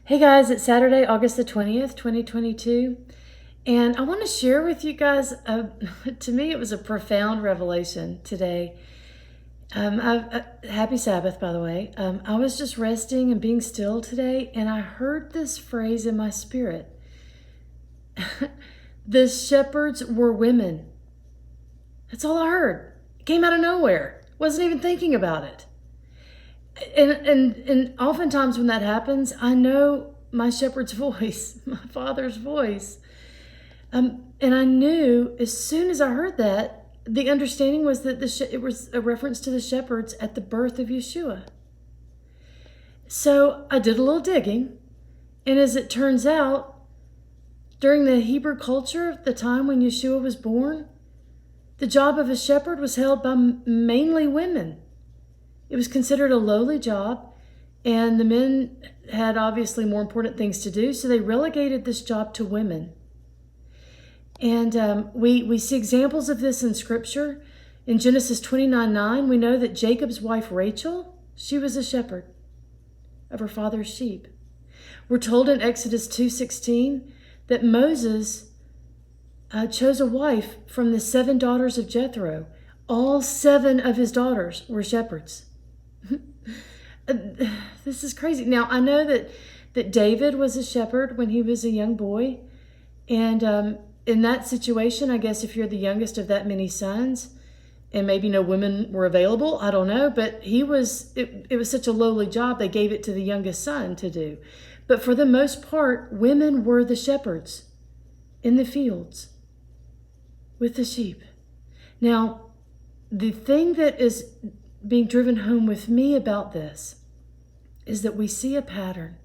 Hey guys, it's Saturday, August the 20th, 2022, and I want to share with you guys, to me it was a profound revelation today. Happy Sabbath, by the way. I was just resting and being still today, and I heard this phrase in my spirit. The shepherds were women. That's all I heard. It came out of nowhere. Wasn't even thinking about it. And oftentimes when that happens, I know my shepherd's voice, my father's voice. And I knew as soon as I heard that, the understanding was that it was a reference to the shepherds at the birth of YahuShua. So I did a little digging. And as it turns out, during the Hebrew culture, the time when YahuShua was born, the job of a shepherd was held by mainly women. It was considered a lowly job, and the men had obviously more important things to do, so they relegated this job to women. And we see examples of this in Scripture. In Genesis 29:9, we know that Jacob's wife Rachel, she was a shepherd of her father's sheep. We're told in Exodus 2:16 that Moses chose a wife from the 7 daughters of Jethro. All 7 of his daughters were shepherds. This is crazy. Now, I know that David was a shepherd when he was a young boy. And in that situation, I guess if you're the youngest of that many sons, and maybe no women were available, I don't know, but it was such a lowly job, they gave it to the youngest son to do. But for the most part, women were the shepherds in the fields with the sheep. Now, the thing that is being driven home with me about this is that we see a pattern.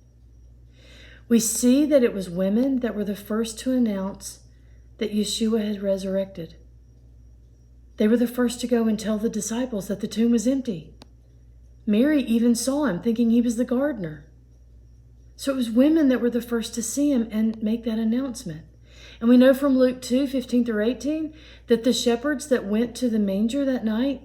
We see that it was women that were the first to announce that YahuShua had resurrected. They were the first to go and tell the disciples that the tomb was empty. Mary even saw him, thinking he was the gardener. So it was women that were the first to see him and make that announcement. And we know from Luke 2:15-18 that the shepherds that went to the manger that night,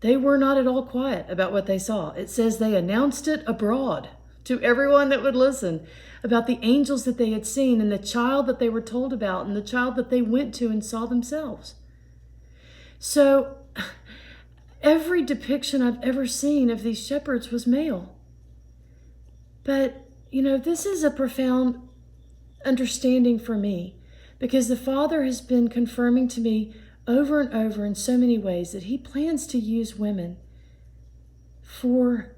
they were not at all quiet about what they saw. It says they announced it abroad to everyone that would listen about the angels that they had seen and the child that they were told about and the child that they went to and saw themselves. So every depiction I've ever seen of these shepherds was male. But, this is a profound understanding for me because the Father has been confirming to me over and over in so many ways that he plans to use women for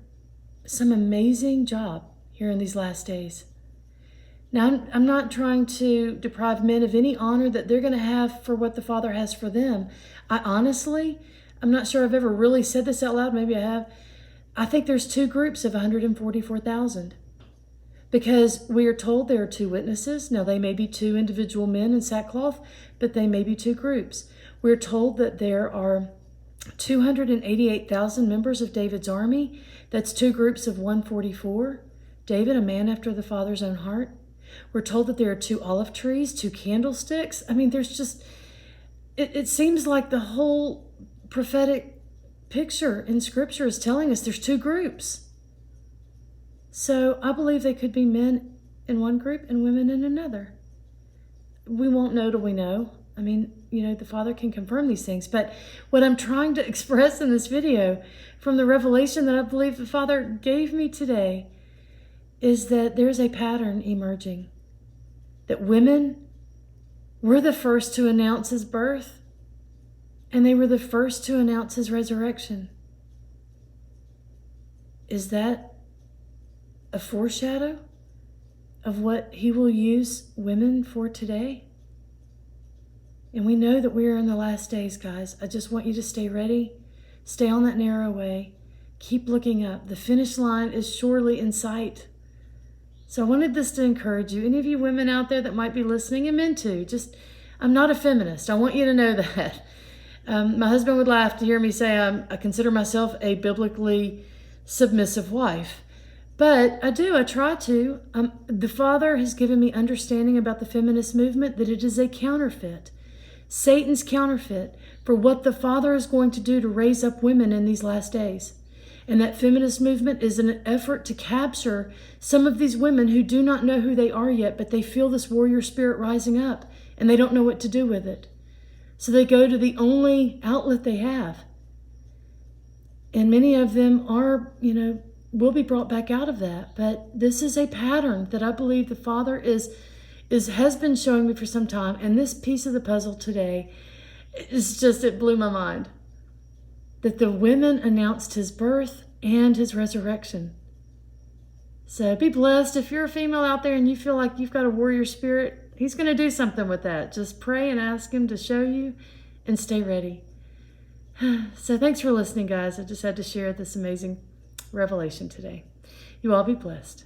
some amazing job here in these last days. Now, I'm not trying to deprive men of any honor that they're going to have for what the Father has for them. I'm not sure I've ever really said this out loud. Maybe I have. I think there's 2 groups of 144,000 because we are told there are 2 witnesses. Now, they may be 2 individual men in sackcloth, but they may be 2 groups. We're told that there are 288,000 members of David's army. That's 2 groups of 144. David, a man after the Father's own heart. We're told that there are 2 olive trees, 2 candlesticks. There's just, it seems like the whole prophetic picture in Scripture is telling us there's 2 groups. So I believe they could be men in one group and women in another. We won't know till we know. The Father can confirm these things. But what I'm trying to express in this video from the revelation that I believe the Father gave me today is that there's a pattern emerging. That women were the first to announce his birth, and they were the first to announce his resurrection. Is that a foreshadow of what he will use women for today? And we know that we are in the last days, guys. I just want you to stay ready. Stay on that narrow way. Keep looking up. The finish line is surely in sight. So I wanted this to encourage you. Any of you women out there that might be listening, and men too. I'm not a feminist. I want you to know that. My husband would laugh to hear me say I consider myself a biblically submissive wife. But I do. I try to. The Father has given me understanding about the feminist movement, that it is a counterfeit. Satan's counterfeit for what the Father is going to do to raise up women in these last days. And that feminist movement is an effort to capture some of these women who do not know who they are yet, but they feel this warrior spirit rising up and they don't know what to do with it. So they go to the only outlet they have. And many of them are, will be brought back out of that. But this is a pattern that I believe the Father has been showing me for some time. And this piece of the puzzle today it blew my mind. That the women announced his birth and his resurrection. So be blessed. If you're a female out there and you feel like you've got a warrior spirit, he's going to do something with that. Just pray and ask him to show you and stay ready. So thanks for listening, guys. I just had to share this amazing revelation today. You all be blessed.